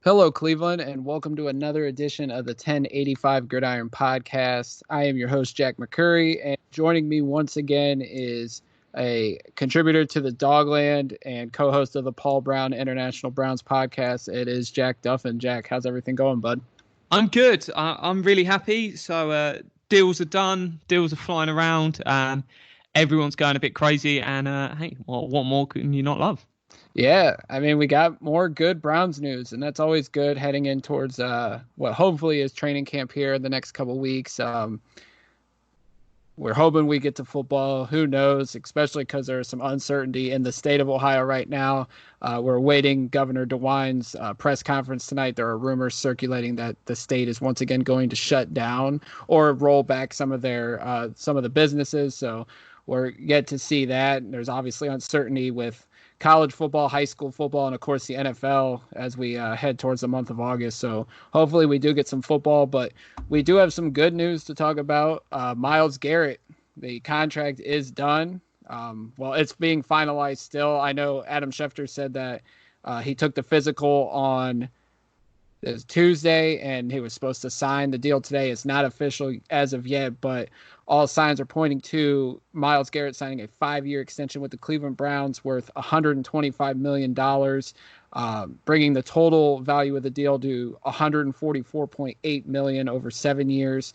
Hello, Cleveland, and welcome to another edition of the 1085 Gridiron Podcast. I am your host, Jack McCurry, and joining me once again is a contributor to the Dawgland and co-host of the Paul Brown International Browns podcast. It is Jack Duffin. Jack, how's everything going, bud? I'm good. I'm really happy. So deals are done. Deals are flying around. Everyone's going a bit crazy. And hey, what more can you not love? Yeah, I mean, we got more good Browns news, and that's always good heading in towards what hopefully is training camp here in the next couple weeks. We're hoping we get to football. Who knows, especially because there's some uncertainty in the state of Ohio right now. We're awaiting Governor DeWine's press conference tonight. There are rumors circulating that the state is once again going to shut down or roll back some of the businesses. So we're yet to see that. There's obviously uncertainty with college football, high school football, and of course the NFL as we head towards the month of August. So hopefully we do get some football, but we do have some good news to talk about. Myles Garrett, the contract is done. Well, it's being finalized still. I know Adam Schefter said that he took the physical on Tuesday and he was supposed to sign the deal today. It's not official as of yet, but all signs are pointing to Myles Garrett signing a 5-year extension with the Cleveland Browns worth $125 million, bringing the total value of the deal to $144.8 million over 7 years.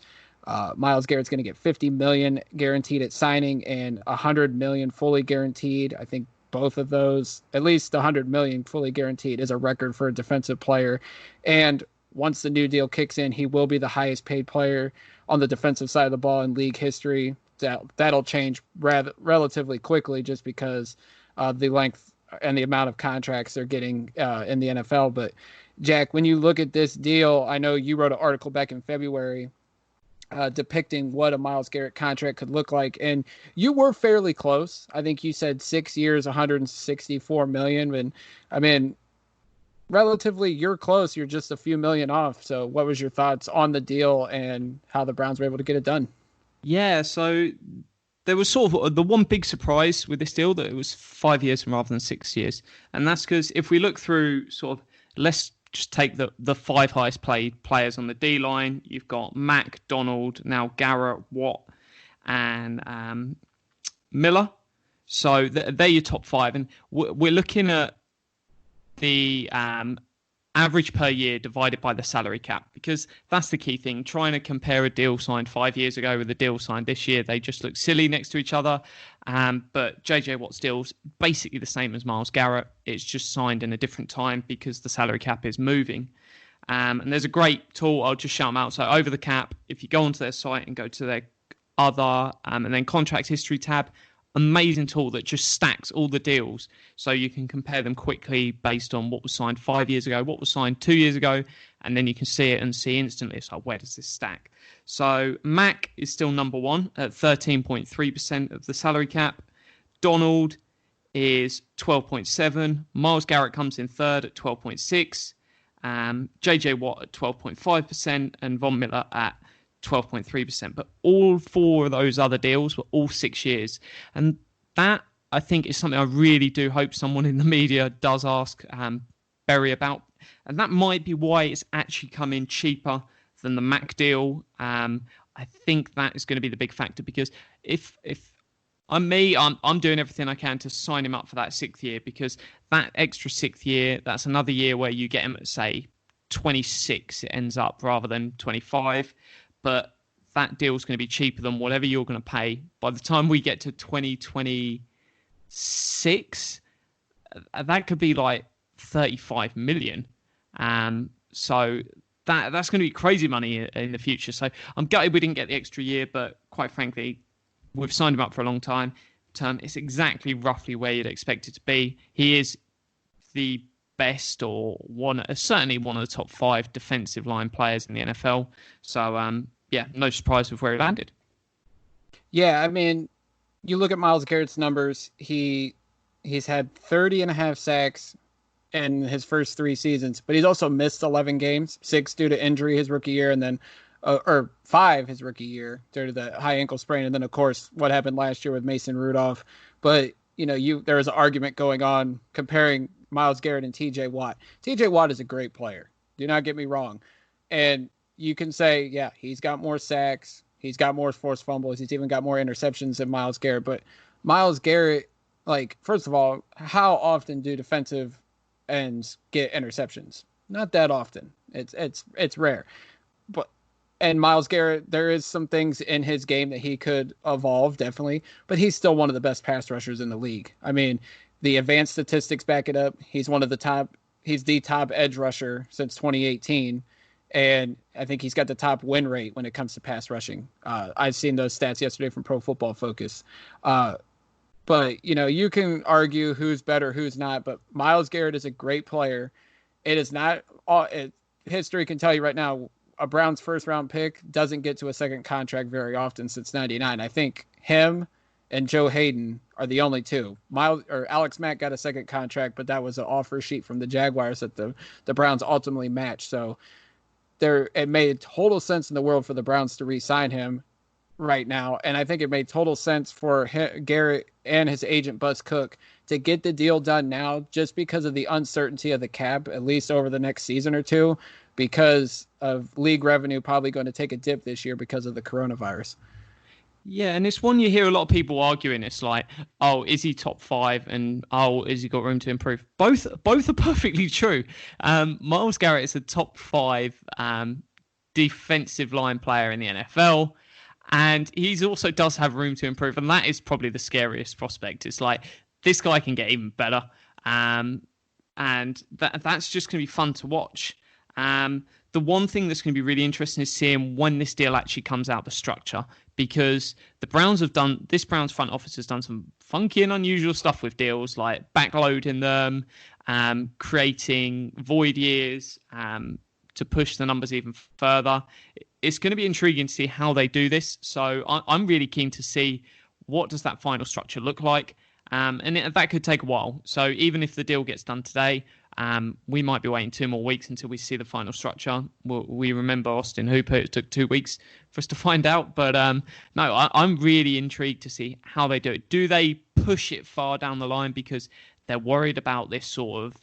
Myles Garrett's going to get $50 million guaranteed at signing and $100 million fully guaranteed. I think both of those, at least $100 million fully guaranteed, is a record for a defensive player. And once the new deal kicks in, he will be the highest paid player on the defensive side of the ball in league history. That'll change relatively quickly just because of the length and the amount of contracts they're getting in the NFL. But Jack, when you look at this deal, I know you wrote an article back in February depicting what a Myles Garrett contract could look like. And you were fairly close. I think you said 6 years, $164 million. And I mean, relatively, you're close. You're just a few million off. So what was your thoughts on the deal and how the Browns were able to get it done? Yeah, so there was sort of the one big surprise with this deal that it was 5 years rather than 6 years. And that's because if we look through sort of, let's just take the five highest paid players on the D-line. You've got Mack, Donald, now Garrett, Watt, and Miller. So they're your top five. And we're looking at the average per year divided by the salary cap, because that's the key thing. Trying to compare a deal signed 5 years ago with a deal signed this year, they just look silly next to each other. But JJ Watt's deal's basically the same as Myles Garrett. It's just signed in a different time because the salary cap is moving. And there's a great tool. I'll just shout them out. So Over the Cap, if you go onto their site and go to their other and then contract history tab, amazing tool that just stacks all the deals so you can compare them quickly based on what was signed 5 years ago, what was signed 2 years ago, and then you can see it and see instantly. It's like, where does this stack? So Mac is still number one at 13.3% of the salary cap. Donald is 12.7. Myles Garrett comes in third at 12.6. JJ Watt at 12.5% and Von Miller at 12.3%. But all four of those other deals were all 6 years. And that, I think, is something I really do hope someone in the media does ask Berry about. And that might be why it's actually come in cheaper than the Mac deal. I think that is going to be the big factor, because if I'm me, I'm doing everything I can to sign him up for that 6th year, because that extra 6th year, that's another year where you get him at, say, 26, it ends up, rather than 25. But that deal is going to be cheaper than whatever you're going to pay. By the time we get to 2026, that could be like 35 million. So that's going to be crazy money in the future. So I'm gutted we didn't get the extra year, but quite frankly, we've signed him up for a long time. It's exactly roughly where you'd expect it to be. He is the best, or certainly one of the top 5 defensive line players in the NFL. So, yeah, no surprise with where he landed. Yeah, I mean, you look at Myles Garrett's numbers. He's had 30 and a half sacks in his first 3 seasons, but he's also missed 11 games, 6 due to injury his rookie year, and then or 5 his rookie year due to the high ankle sprain, and then of course what happened last year with Mason Rudolph. But there was an argument going on comparing Myles Garrett and TJ Watt. TJ Watt is a great player. Do not get me wrong. And you can say, yeah, he's got more sacks. He's got more forced fumbles. He's even got more interceptions than Myles Garrett. But Myles Garrett, like, first of all, how often do defensive ends get interceptions? Not that often. It's rare. But and Myles Garrett, there is some things in his game that he could evolve, definitely, but he's still one of the best pass rushers in the league. I mean, the advanced statistics back it up. He's the top edge rusher since 2018. And I think he's got the top win rate when it comes to pass rushing. I've seen those stats yesterday from Pro Football Focus. But, you can argue who's better, who's not. But Myles Garrett is a great player. It is not history can tell you right now, a Browns first-round pick doesn't get to a second contract very often since 99. I think him and Joe Hayden are the only two. Alex Mack got a second contract, but that was an offer sheet from the Jaguars that the Browns ultimately matched. So it made total sense in the world for the Browns to re-sign him right now. And I think it made total sense for Garrett and his agent, Buzz Cook, to get the deal done now just because of the uncertainty of the cap, at least over the next season or two, because of league revenue probably going to take a dip this year because of the coronavirus. Yeah, and it's one you hear a lot of people arguing. It's like, oh, is he top 5? And oh, is he got room to improve? Both are perfectly true. Myles Garrett is a top 5 defensive line player in the NFL. And he also does have room to improve. And that is probably the scariest prospect. It's like, this guy can get even better. And that's just going to be fun to watch. The one thing that's going to be really interesting is seeing when this deal actually comes out, the structure, because the Browns Browns front office has done some funky and unusual stuff with deals, like backloading them, creating void years to push the numbers even further. It's going to be intriguing to see how they do this. So I'm really keen to see what does that final structure look like. And that could take a while. So even if the deal gets done today, we might be waiting 2 more weeks until we see the final structure. We remember Austin Hooper. It took 2 weeks for us to find out. But no, I'm really intrigued to see how they do it. Do they push it far down the line because they're worried about this sort of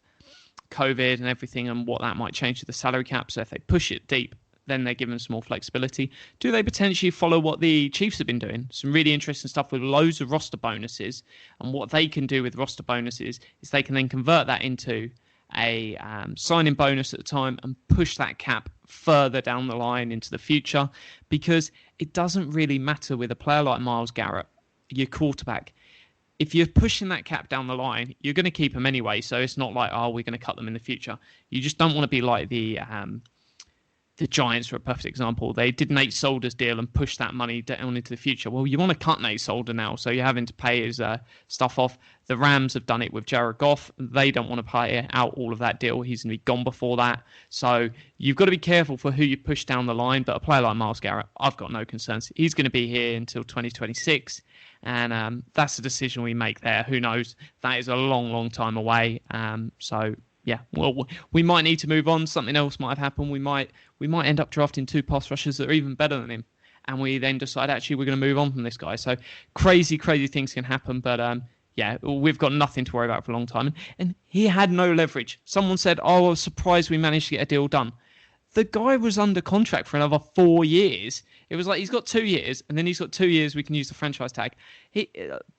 COVID and everything and what that might change to the salary cap? So if they push it deep, then they're given some more flexibility. Do they potentially follow what the Chiefs have been doing? Some really interesting stuff with loads of roster bonuses. And what they can do with roster bonuses is they can then convert that into a signing bonus at the time and push that cap further down the line into the future, because it doesn't really matter with a player like Myles Garrett, your quarterback. If you're pushing that cap down the line, you're going to keep them anyway. So it's not like, oh, we're going to cut them in the future. You just don't want to be like the Giants are a perfect example. They did Nate Solder's deal and pushed that money down into the future. Well, you want to cut Nate Solder now, so you're having to pay his stuff off. The Rams have done it with Jared Goff. They don't want to pay out all of that deal. He's going to be gone before that. So you've got to be careful for who you push down the line. But a player like Myles Garrett, I've got no concerns. He's going to be here until 2026. And that's a decision we make there. Who knows? That is a long, long time away. So yeah, well, we might need to move on. Something else might have happened. We might end up drafting 2 pass rushers that are even better than him, and we then decide actually we're going to move on from this guy. So crazy things can happen. But yeah, we've got nothing to worry about for a long time. And he had no leverage. Someone said, "Oh, I was surprised we managed to get a deal done." The guy was under contract for another 4 years. It was like he's got 2 years, and then he's got 2 years we can use the franchise tag.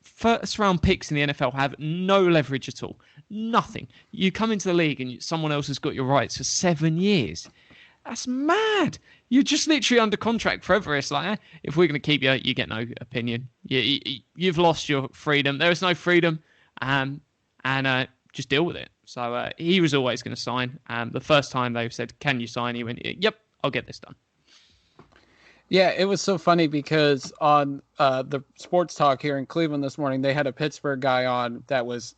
First round picks in the NFL have no leverage at all. Nothing. You come into the league and someone else has got your rights for 7 years. That's mad. You're just literally under contract forever. It's like, if we're going to keep you, you get no opinion. You've lost your freedom. There is no freedom. And just deal with it. So he was always going to sign. The first time they said, "Can you sign?" He went, "Yep, I'll get this done." Yeah, it was so funny because on the sports talk here in Cleveland this morning, they had a Pittsburgh guy on that was,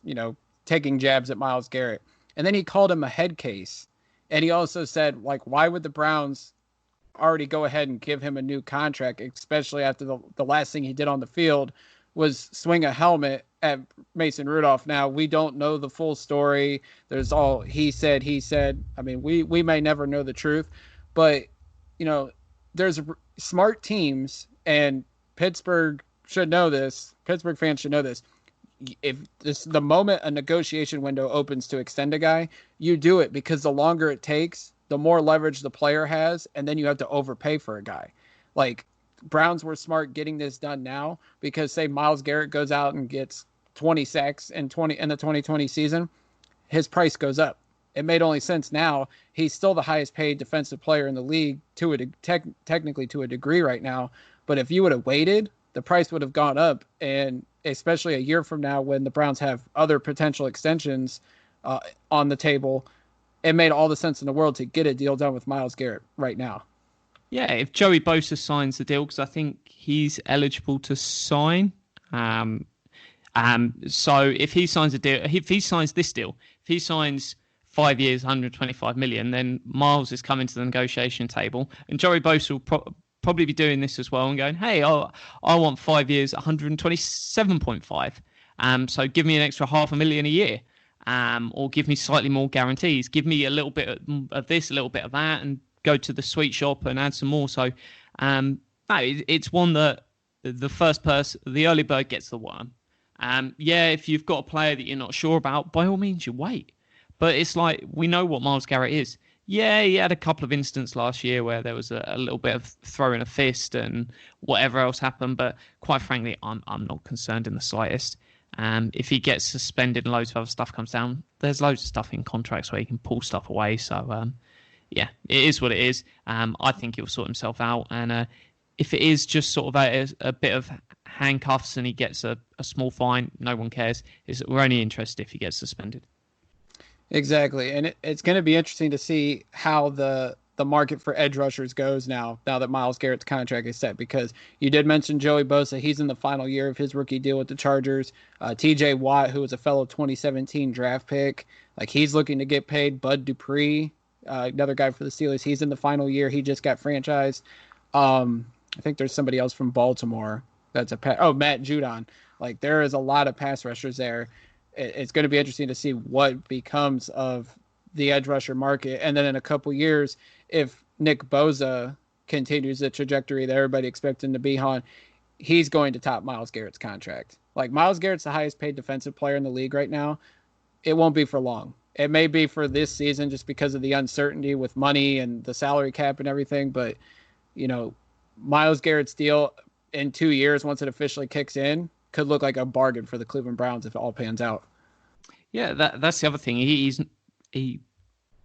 taking jabs at Myles Garrett. And then he called him a head case. And he also said, like, why would the Browns already go ahead and give him a new contract, especially after the last thing he did on the field was swing a helmet at Mason Rudolph. Now, we don't know the full story. There's all he said. I mean, we may never know the truth. But, there's smart teams, and Pittsburgh should know this. Pittsburgh fans should know this. If the moment a negotiation window opens to extend a guy, you do it, because the longer it takes, the more leverage the player has, and then you have to overpay for a guy. Like, Browns were smart getting this done now because, say, Myles Garrett goes out and gets 20 sacks in the 2020 season, his price goes up. It made only sense now. He's still the highest paid defensive player in the league technically to a degree right now. But if you would have waited, the price would have gone up. And especially a year from now when the Browns have other potential extensions on the table, it made all the sense in the world to get a deal done with Myles Garrett right now. Yeah, if Joey Bosa signs the deal, because I think he's eligible to sign. So if he signs a deal, if he signs this deal, if he signs 5 years, 125 million, then Myles is coming to the negotiation table, and Joey Bosa will probably be doing this as well and going, "Hey, I want 5 years, 127.5. So give me an extra $500,000 a year, or give me slightly more guarantees. Give me a little bit of this, a little bit of that, and go to the sweet shop and add some more." So, no, it's one that the early bird gets the worm. Yeah, if you've got a player that you're not sure about, by all means, you wait. But it's like, we know what Myles Garrett is. Yeah, he had a couple of instances last year where there was a little bit of throwing a fist and whatever else happened. But quite frankly, I'm not concerned in the slightest. If he gets suspended and loads of other stuff comes down, there's loads of stuff in contracts where he can pull stuff away. So, yeah, it is what it is. I think he'll sort himself out. And if it is just sort of a bit of handcuffs and he gets a small fine, no one cares. We're only interested if he gets suspended. Exactly. And it's going to be interesting to see how the market for edge rushers goes now that Myles Garrett's contract is set, because you did mention Joey Bosa. He's in the final year of his rookie deal with the Chargers. TJ Watt, who was a fellow 2017 draft pick, like, he's looking to get paid. Bud Dupree, another guy for the Steelers, he's in the final year. He just got franchised. I think there's somebody else from Baltimore that's Matt Judon. Like, there is a lot of pass rushers there. It's going to be interesting to see what becomes of the edge rusher market. And then in a couple years, if Nick Bosa continues the trajectory that everybody expects him to be on, he's going to top Myles Garrett's contract. Like, Myles Garrett's the highest paid defensive player in the league right now. It won't be for long. It may be for this season just because of the uncertainty with money and the salary cap and everything. But, Myles Garrett's deal in 2 years, once it officially kicks in, could look like a bargain for the Cleveland Browns if it all pans out. Yeah, that's the other thing. He's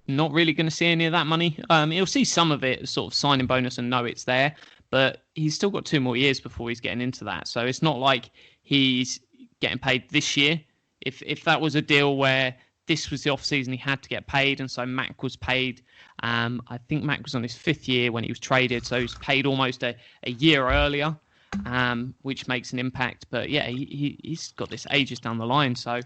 not really going to see any of that money. He'll see some of it, sort of signing bonus, and know it's there. But he's still got 2 more years before he's getting into that. So it's not like he's getting paid this year. If that was a deal where this was the off season, he had to get paid, and so Mac was paid. I think Mac was on his 5th year when he was traded, so he was paid almost a year earlier. Which makes an impact. But yeah, he's got this ages down the line, so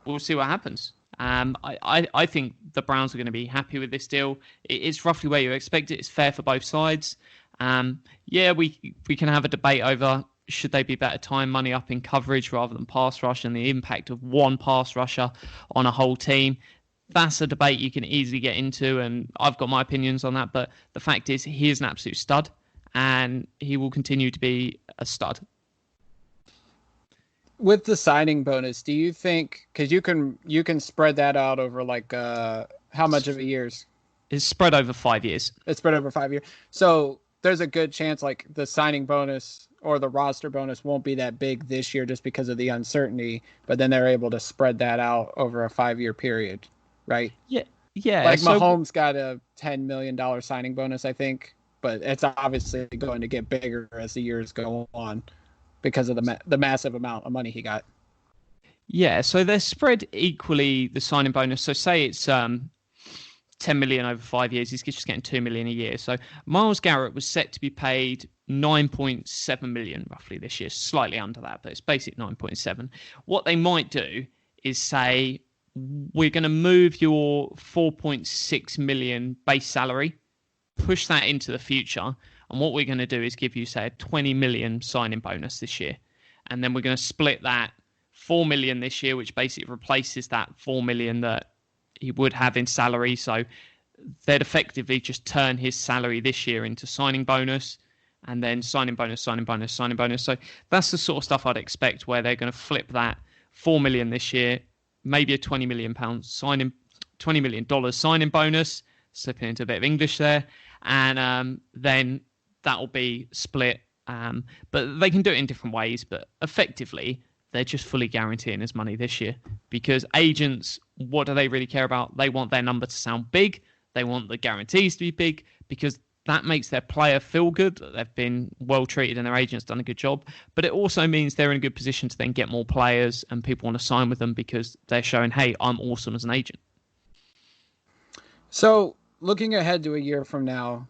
we'll see what happens. I think the Browns are going to be happy with this deal. It's roughly where you expect it. It's fair for both sides. Yeah, we can have a debate over should they be better time money up in coverage rather than pass rush, and the impact of one pass rusher on a whole team. That's a debate you can easily get into, and I've got my opinions on that. But the fact is, he is an absolute stud, and he will continue to be a stud. With the signing bonus, do you think, because you can spread that out over like how much of a years? It's spread over 5 years. It's spread over 5 years. So there's a good chance like the signing bonus or the roster bonus won't be that big this year just because of the uncertainty, but then they're able to spread that out over a 5-year period, right? Yeah. Like Mahomes got a $10 million signing bonus, I think, but it's obviously going to get bigger as the years go on because of the massive amount of money he got. Yeah, so they're spread equally, the signing bonus. So say it's 10 million over 5 years, he's just getting 2 million a year. So Myles Garrett was set to be paid 9.7 million roughly this year, slightly under that, but it's basic 9.7. What they might do is say, we're going to move your 4.6 million base salary, push that into the future, and what we're going to do is give you, say, a 20 million signing bonus this year. And then we're going to split that 4 million this year, which basically replaces that 4 million that he would have in salary. So they'd effectively just turn his salary this year into signing bonus, and then signing bonus, signing bonus, signing bonus. So that's the sort of stuff I'd expect, where they're going to flip that 4 million this year, maybe a 20 million pound signing $20 million signing bonus, slipping into a bit of English there, and then that'll be split. But they can do it in different ways, but effectively, they're just fully guaranteeing his money this year. Because agents, what do they really care about? They want their number to sound big. They want the guarantees to be big, because that makes their player feel good. They've been well treated and their agent's done a good job. But it also means they're in a good position to then get more players and people want to sign with them because they're showing, hey, I'm awesome as an agent. So looking ahead to a year from now,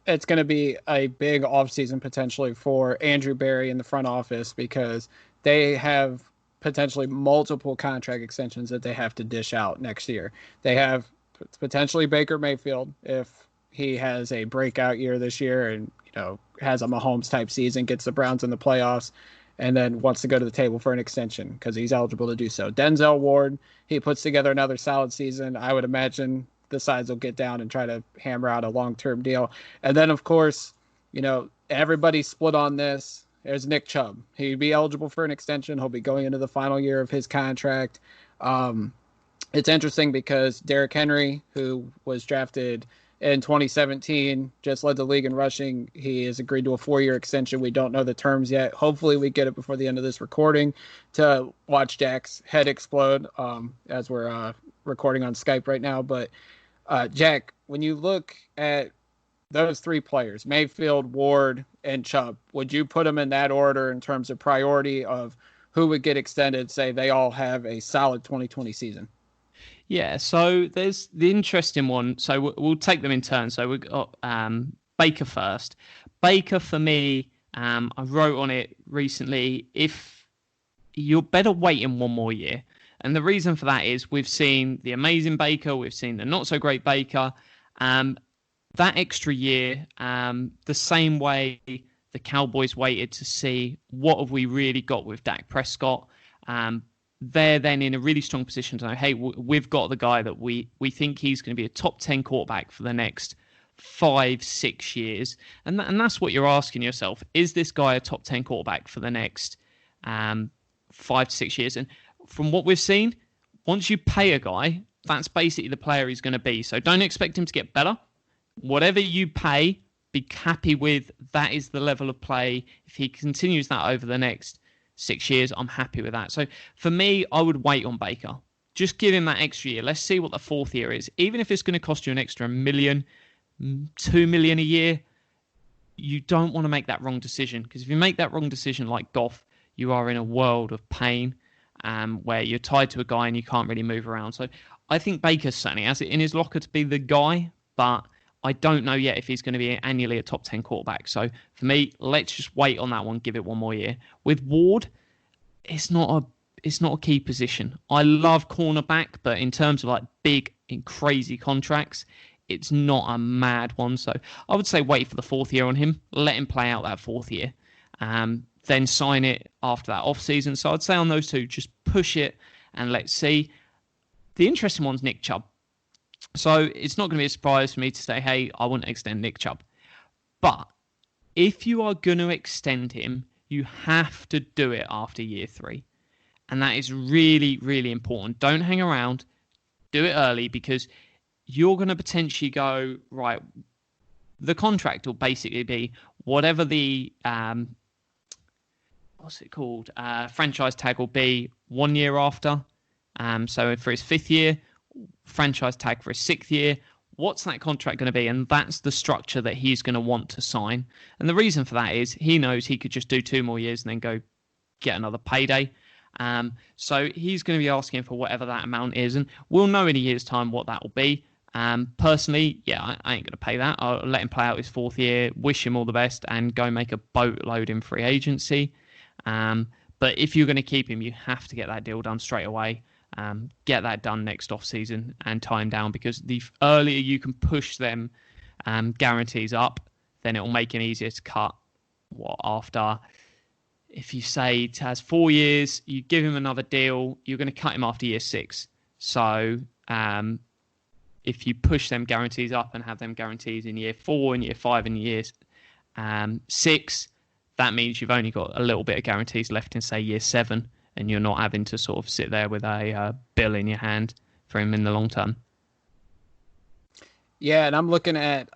it's going to be a big offseason potentially for Andrew Berry in the front office, because they have potentially multiple contract extensions that they have to dish out next year. They have potentially Baker Mayfield if he has a breakout year this year and, has a Mahomes type season, gets the Browns in the playoffs, and then wants to go to the table for an extension because he's eligible to do so. Denzel Ward, he puts together another solid season. I would imagine the sides will get down and try to hammer out a long-term deal. And then, of course, everybody's split on this. There's Nick Chubb. He'd be eligible for an extension. He'll be going into the final year of his contract. It's interesting because Derrick Henry, who was drafted in 2017, just led the league in rushing. He has agreed to a 4-year extension. We don't know the terms yet. Hopefully we get it before the end of this recording to watch Jack's head explode as we're recording on Skype right now. But Jack, when you look at those three players, Mayfield, Ward, and Chubb, would you put them in that order in terms of priority of who would get extended, say they all have a solid 2020 season? Yeah, so there's the interesting one. So we'll take them in turn. So we've got Baker first. Baker, for me, I wrote on it recently, if you're better waiting one more year. And the reason for that is we've seen the amazing Baker, we've seen the not so great Baker. That extra year, the same way the Cowboys waited to see what have we really got with Dak Prescott. They're then in a really strong position to know, hey, we've got the guy that we think he's going to be a top 10 quarterback for the next 5-6 years. And that's what you're asking yourself. Is this guy a top 10 quarterback for the next 5 to 6 years? And from what we've seen, once you pay a guy, that's basically the player he's going to be. So don't expect him to get better. Whatever you pay, be happy with. That is the level of play. If he continues that over the next 6 years, I'm happy with that. So for me, I would wait on Baker. Just give him that extra year. Let's see what the fourth year is. Even if it's going to cost you an extra $1 million, $2 million a year, you don't want to make that wrong decision. Because if you make that wrong decision like Goff, you are in a world of pain where you're tied to a guy and you can't really move around. So I think Baker certainly has it in his locker to be the guy, but I don't know yet if he's going to be annually a top 10 quarterback. So for me, let's just wait on that one, give it one more year. With Ward, it's not a key position. I love cornerback, but in terms of like big and crazy contracts, it's not a mad one. So I would say wait for the fourth year on him, let him play out that fourth year, then sign it after that off season. So I'd say on those two, just push it and let's see. The interesting one's Nick Chubb. So it's not going to be a surprise for me to say, hey, I want to extend Nick Chubb. But if you are going to extend him, you have to do it after year 3. And that is really, really important. Don't hang around. Do it early, because you're going to potentially go, right, the contract will basically be whatever the, franchise tag will be 1 year after. So for his 5th year, franchise tag for his 6th year, what's that contract going to be? And that's the structure that he's going to want to sign. And the reason for that is he knows he could just do 2 more years and then go get another payday. So he's going to be asking for whatever that amount is, and we'll know in a year's time what that will be. Personally, I ain't going to pay that. I'll let him play out his 4th year, wish him all the best, and go make a boatload in free agency. But if you're going to keep him, you have to get that deal done straight away. Get that done next off season and tie him down, because the earlier you can push them guarantees up, then it will make it easier to cut after. If you say it has 4 years, you give him another deal, you're going to cut him after year 6. So if you push them guarantees up and have them guarantees in year 4 and year 5 and year 6, that means you've only got a little bit of guarantees left in, say, year 7, and you're not having to sort of sit there with a bill in your hand for him in the long term. Yeah, and I'm looking at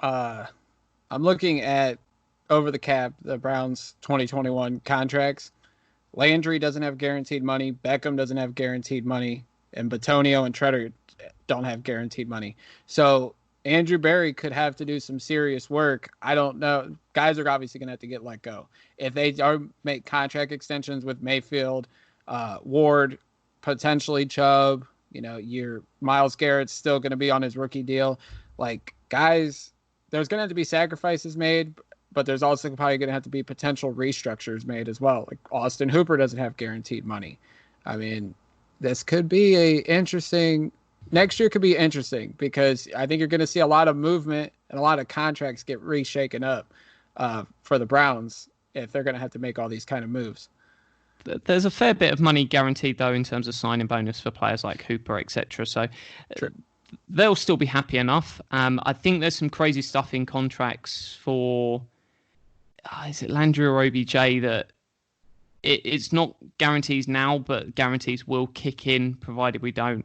over the cap the Browns 2021 contracts. Landry doesn't have guaranteed money. Beckham doesn't have guaranteed money, and Batonio and Treader don't have guaranteed money. So Andrew Berry could have to do some serious work. I don't know. Guys are obviously going to have to get let go if they are make contract extensions with Mayfield, Ward, potentially Chubb. Your Myles Garrett's still going to be on his rookie deal. Like, guys, there's going to have to be sacrifices made, but there's also probably going to have to be potential restructures made as well. Like, Austin Hooper doesn't have guaranteed money. I mean, this could be next year could be interesting because I think you're going to see a lot of movement and a lot of contracts get reshaken up for the Browns if they're going to have to make all these kind of moves. There's a fair bit of money guaranteed, though, in terms of signing bonus for players like Hooper, etc. So True. They'll still be happy enough. I think there's some crazy stuff in contracts for, is it Landry or OBJ, that it's not guarantees now, but guarantees will kick in provided we don't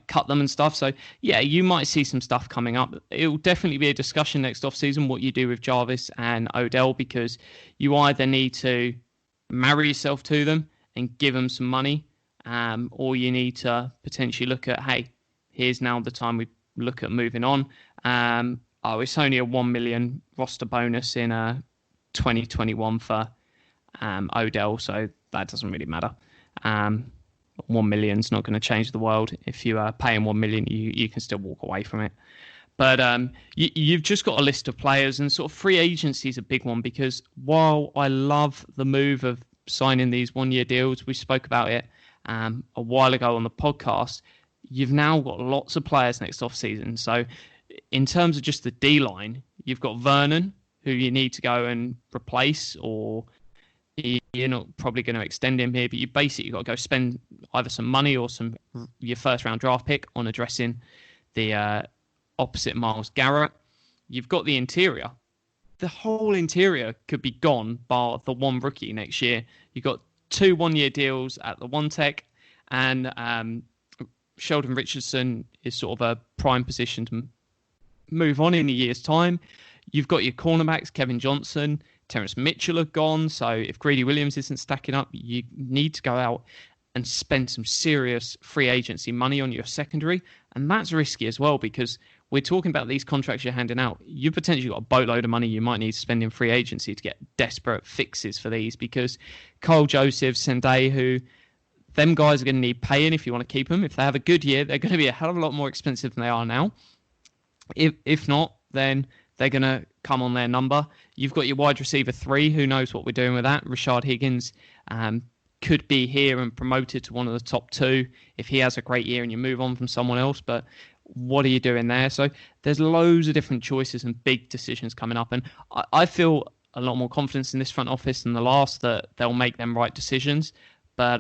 cut them and stuff. So yeah, you might see some stuff coming up. It will definitely be a discussion next offseason what you do with Jarvis and Odell, because you either need to marry yourself to them and give them some money, or you need to potentially look at, hey, here's now the time we look at moving on. It's only a 1 million roster bonus in 2021 for Odell, so that doesn't really matter. 1 million's not going to change the world. If you are paying 1 million, you can still walk away from it. But you've just got a list of players, and sort of free agency is a big one, because while I love the move of signing these 1-year deals, we spoke about it a while ago on the podcast, you've now got lots of players next offseason. So in terms of just the D-line, you've got Vernon, who you need to go and replace, or you're not probably going to extend him here, but you basically got to go spend either some money or your first-round draft pick on addressing the opposite Myles Garrett. You've got the interior. The whole interior could be gone bar the one rookie next year. You've got 2 1-year deals at the one tech, and Sheldon Richardson is sort of a prime position to move on in a year's time. You've got your cornerbacks, Kevin Johnson, Terrence Mitchell are gone. So if Greedy Williams isn't stacking up, you need to go out and spend some serious free agency money on your secondary. And that's risky as well, because we're talking about these contracts you're handing out. You've potentially got a boatload of money you might need to spend in free agency to get desperate fixes for these, because Kyle Joseph, Sendeju, them guys are going to need paying if you want to keep them. If they have a good year, they're going to be a hell of a lot more expensive than they are now. If not, then they're going to come on their number. You've got your wide receiver 3. Who knows what we're doing with that? Rashard Higgins could be here and promoted to one of the top 2 if he has a great year and you move on from someone else. But what are you doing there? So there's loads of different choices and big decisions coming up. And I feel a lot more confidence in this front office than the last, that they'll make them right decisions. But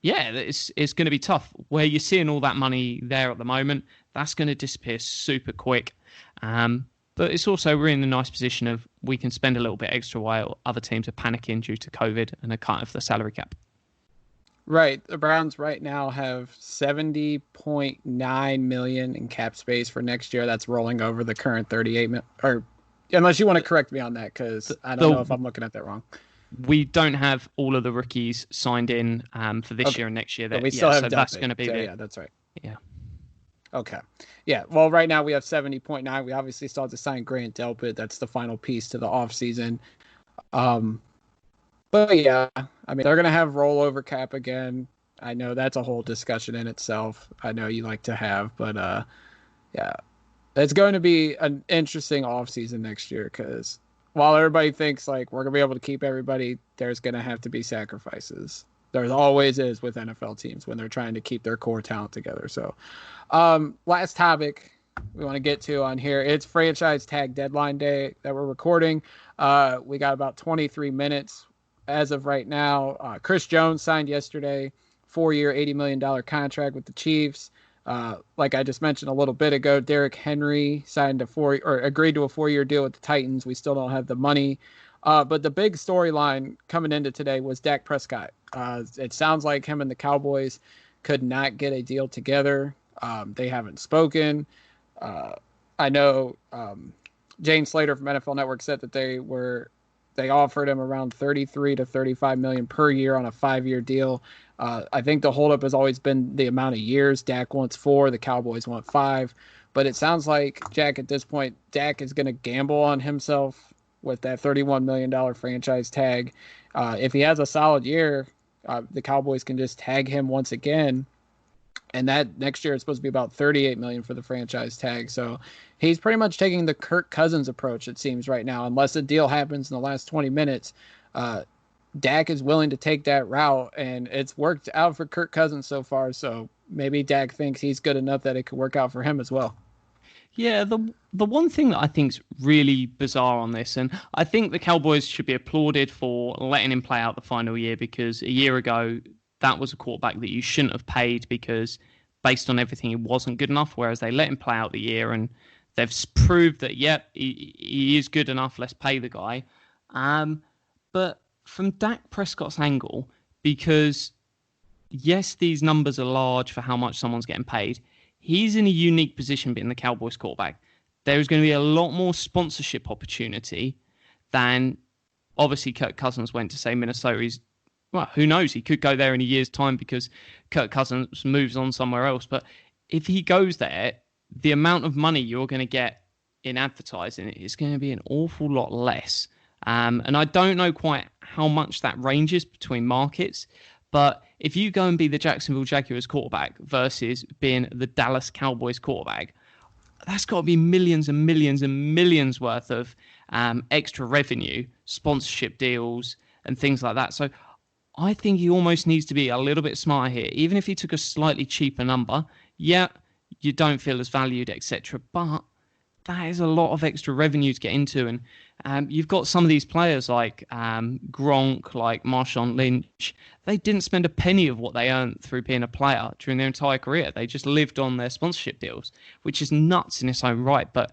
yeah, it's going to be tough. Where you're seeing all that money there at the moment, that's going to disappear super quick. But it's also, we're in a nice position of we can spend a little bit extra while other teams are panicking due to COVID and a cut of the salary cap. Right. The Browns right now have $70.9 million in cap space for next year. That's rolling over the current 38 million. Or unless you want to correct me on that, because I don't know if I'm looking at that wrong. We don't have all of the rookies signed in for this year and next year. But we still have Duffin. That's going to be yeah, that's right. Yeah. Okay. Yeah. Well, right now we have 70.9. We obviously still have to sign Grant Delpit. That's the final piece to the offseason. But yeah, I mean, they're going to have rollover cap again. I know that's a whole discussion in itself. I know you like to have, but yeah, it's going to be an interesting offseason next year, because while everybody thinks like we're going to be able to keep everybody, there's going to have to be sacrifices. There always is with NFL teams when they're trying to keep their core talent together. So last topic we want to get to on here, it's franchise tag deadline day that we're recording. We got about 23 minutes as of right now. Chris Jones signed yesterday, 4-year, $80 million contract with the Chiefs. Like I just mentioned a little bit ago, Derrick Henry signed agreed to a 4-year deal with the Titans. We still don't have the money. But the big storyline coming into today was Dak Prescott. It sounds like him and the Cowboys could not get a deal together. They haven't spoken. I know Jane Slater from NFL Network said that they offered him around 33 to 35 million per year on a 5-year deal. I think the holdup has always been the amount of years. Dak wants 4, the Cowboys want 5. But it sounds like, Jack, at this point, Dak is going to gamble on himself with that $31 million franchise tag. If he has a solid year, the Cowboys can just tag him once again. And that next year is supposed to be about $38 million for the franchise tag. So he's pretty much taking the Kirk Cousins approach, it seems, right now. Unless a deal happens in the last 20 minutes, Dak is willing to take that route, and it's worked out for Kirk Cousins so far. So maybe Dak thinks he's good enough that it could work out for him as well. Yeah, the one thing that I think's really bizarre on this, and I think the Cowboys should be applauded for letting him play out the final year, because a year ago that was a quarterback that you shouldn't have paid because based on everything he wasn't good enough, whereas they let him play out the year and they've proved that, yep, he is good enough, let's pay the guy. But from Dak Prescott's angle, because yes, these numbers are large for how much someone's getting paid, he's in a unique position being the Cowboys quarterback. There is going to be a lot more sponsorship opportunity than obviously Kirk Cousins went to, say, Minnesota. Well, who knows? He could go there in a year's time because Kirk Cousins moves on somewhere else. But if he goes there, the amount of money you're going to get in advertising is going to be an awful lot less. And I don't know quite how much that ranges between markets. But if you go and be the Jacksonville Jaguars quarterback versus being the Dallas Cowboys quarterback, that's got to be millions and millions and millions worth of extra revenue, sponsorship deals, and things like that. So I think he almost needs to be a little bit smarter here. Even if he took a slightly cheaper number, yeah, you don't feel as valued, etc. But that is a lot of extra revenue to get into. And you've got some of these players like Gronk, like Marshawn Lynch. They didn't spend a penny of what they earned through being a player during their entire career. They just lived on their sponsorship deals, which is nuts in its own right. But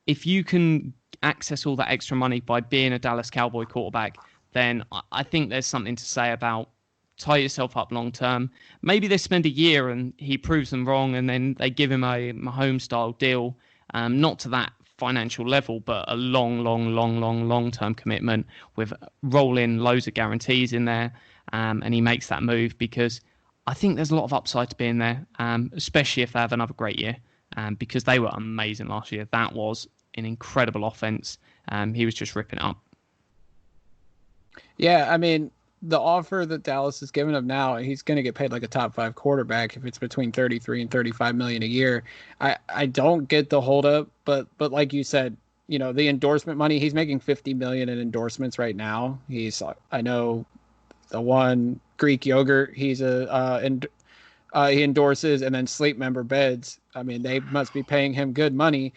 if you can access all that extra money by being a Dallas Cowboy quarterback, then I think there's something to say about tie yourself up long term. Maybe they spend a year and he proves them wrong, and then they give him a Mahomes-style deal, not to that financial level, but a long-term commitment with rolling loads of guarantees in there, and he makes that move, because I think there's a lot of upside to being there, especially if they have another great year, because they were amazing last year. That was an incredible offense. He was just ripping it up. Yeah, I mean, the offer that Dallas is giving him now, he's going to get paid like a top 5 quarterback if it's between 33 and 35 million a year. I don't get the holdup, but like you said, you know, the endorsement money, he's making 50 million in endorsements right now. I know the one Greek yogurt he endorses, and then Sleep Member beds. I mean, they must be paying him good money.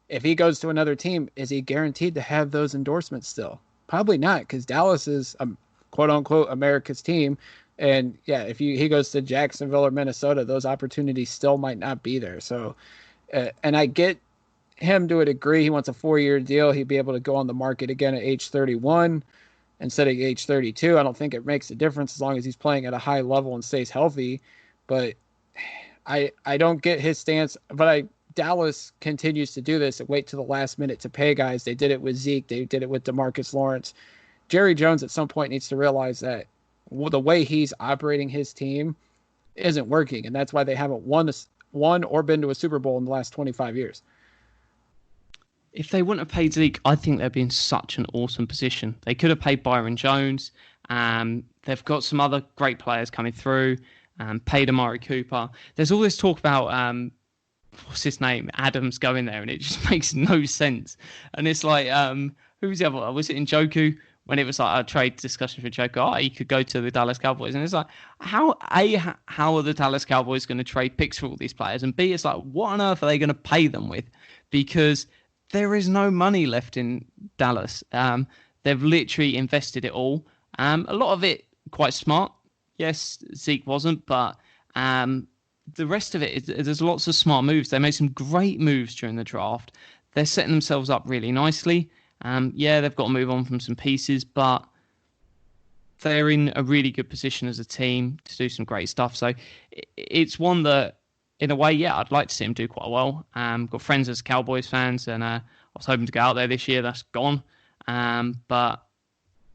If he goes to another team, is he guaranteed to have those endorsements still? Probably not, because Dallas is quote unquote America's team. And yeah, if he goes to Jacksonville or Minnesota, those opportunities still might not be there. So, and I get him to a degree. He wants a 4-year deal. He'd be able to go on the market again at age 31 instead of age 32. I don't think it makes a difference as long as he's playing at a high level and stays healthy. But I don't get his stance. But Dallas continues to do this and wait to the last minute to pay guys. They did it with Zeke. They did it with DeMarcus Lawrence. Jerry Jones at some point needs to realize that the way he's operating his team isn't working, and that's why they haven't won or been to a Super Bowl in the last 25 years. If they wouldn't have paid Zeke, I think they'd be in such an awesome position. They could have paid Byron Jones. They've got some other great players coming through. Paid Amari Cooper. There's all this talk about what's his name, Adams, going there, and it just makes no sense. And it's like, who's the other one? Was it Njoku? When it was like a trade discussion for Njoku, he could go to the Dallas Cowboys. And it's like, how are the Dallas Cowboys going to trade picks for all these players? And B, it's like, what on earth are they going to pay them with? Because there is no money left in Dallas. They've literally invested it all. A lot of it quite smart. Yes, Zeke wasn't, but the rest of it, there's lots of smart moves. They made some great moves during the draft. They're setting themselves up really nicely. Yeah, they've got to move on from some pieces, but they're in a really good position as a team to do some great stuff. So it's one that in a way, yeah, I'd like to see him do quite well. Got friends as Cowboys fans, and I was hoping to go out there this year. That's gone. But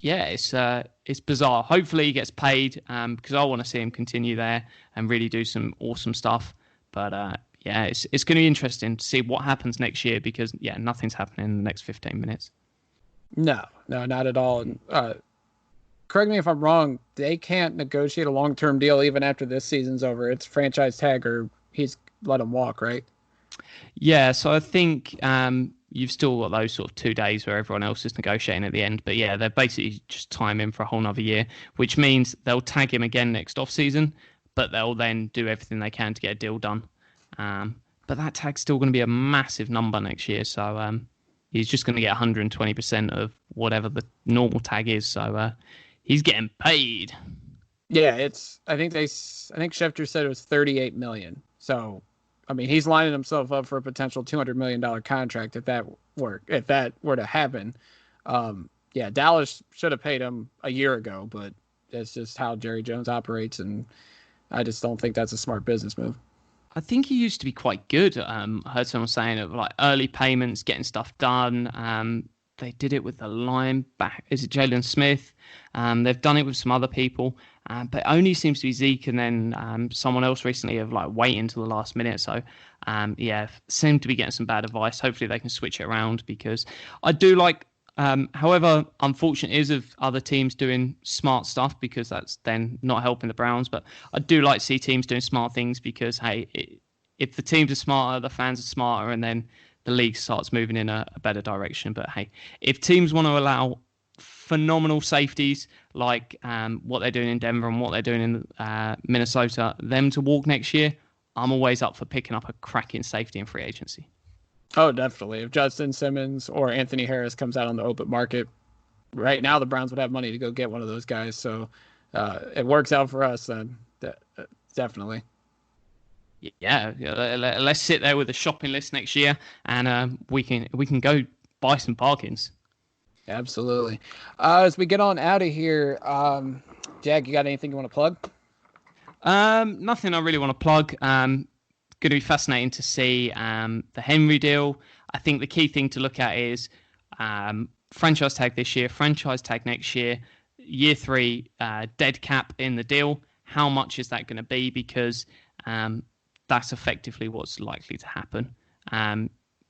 yeah, it's bizarre. Hopefully he gets paid, because I want to see him continue there and really do some awesome stuff. But yeah, it's going to be interesting to see what happens next year, because yeah, nothing's happening in the next 15 minutes. No, not at all. And, correct me if I'm wrong, they can't negotiate a long-term deal even after this season's over. It's franchise tag or he's let him walk, right? Yeah, so I think you've still got those sort of 2 days where everyone else is negotiating at the end. But yeah, they're basically just time him for a whole nother year, which means they'll tag him again next off-season, but they'll then do everything they can to get a deal done. But that tag's still going to be a massive number next year, so he's just going to get 120% of whatever the normal tag is. So he's getting paid. Yeah, I think Schefter said it was $38 million. So, I mean, he's lining himself up for a potential $200 million contract if that were to happen. Yeah, Dallas should have paid him a year ago, but that's just how Jerry Jones operates, and I just don't think that's a smart business move. I think he used to be quite good. I heard someone saying of like early payments, getting stuff done. They did it with the linebacker. Is it Jalen Smith? They've done it with some other people, but it only seems to be Zeke and then someone else recently of like waiting until the last minute. So yeah, seem to be getting some bad advice. Hopefully they can switch it around, because I do like. However, unfortunate is of other teams doing smart stuff, because that's then not helping the Browns. But I do like to see teams doing smart things, because hey, if the teams are smarter, the fans are smarter, and then the league starts moving in a better direction. But hey, if teams want to allow phenomenal safeties like what they're doing in Denver and what they're doing in Minnesota, them to walk next year, I'm always up for picking up a cracking safety in free agency. Oh, definitely. If Justin Simmons or Anthony Harris comes out on the open market, right now the Browns would have money to go get one of those guys. So it works out for us, then definitely. Yeah, let's sit there with a shopping list next year, and we can go buy some Parkins. Absolutely. As we get on out of here, Jack, you got anything you want to plug? Nothing I really want to plug. Going to be fascinating to see the Henry deal. I think the key thing to look at is franchise tag this year, franchise tag next year, year 3 dead cap in the deal. How much is that going to be? Because that's effectively what's likely to happen.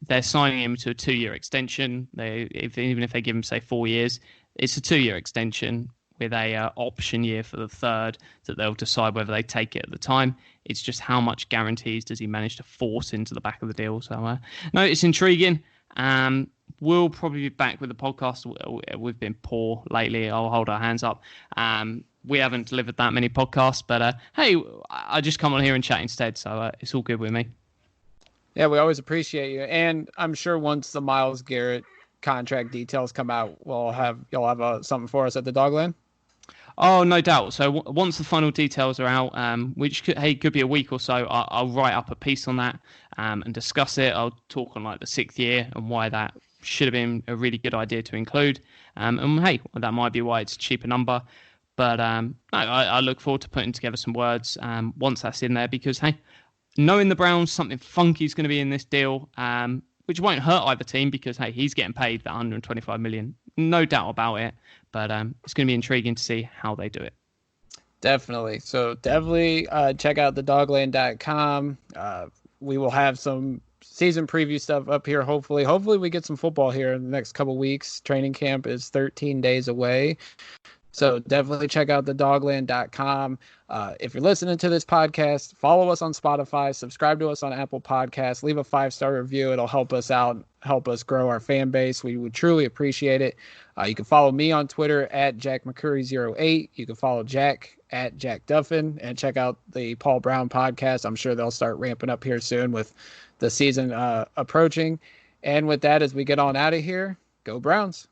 They're signing him to a 2-year extension. Even if they give him, say, 4 years, it's a 2-year extension with a option year for the third that they'll decide whether they take it at the time. It's just how much guarantees does he manage to force into the back of the deal. So, no, it's intriguing. We'll probably be back with the podcast. We've been poor lately. I'll hold our hands up. We haven't delivered that many podcasts, but hey, I just come on here and chat instead. So it's all good with me. Yeah, we always appreciate you. And I'm sure once the Myles Garrett contract details come out, you'll have something for us at the Dawgland. Oh, no doubt. So once the final details are out, which could be a week or so, I'll write up a piece on that and discuss it. I'll talk on like the 6th year and why that should have been a really good idea to include. And hey, that might be why it's a cheaper number. But no, I look forward to putting together some words once that's in there, because hey, knowing the Browns, something funky is going to be in this deal, which won't hurt either team, because hey, he's getting paid that $125 million, no doubt about it. But it's going to be intriguing to see how they do it. Definitely. So definitely check out the Dawgland.com. We will have some season preview stuff up here. Hopefully we get some football here in the next couple weeks. Training camp is 13 days away. So definitely check out the Dawgland.com. If you're listening to this podcast, follow us on Spotify, subscribe to us on Apple Podcasts, leave a 5-star review. It'll help us out, help us grow our fan base. We would truly appreciate it. You can follow me on Twitter at JackMcCurry08. You can follow Jack at Jack Duffin, and check out the Paul Brown podcast. I'm sure they'll start ramping up here soon with the season approaching. And with that, as we get on out of here, go Browns.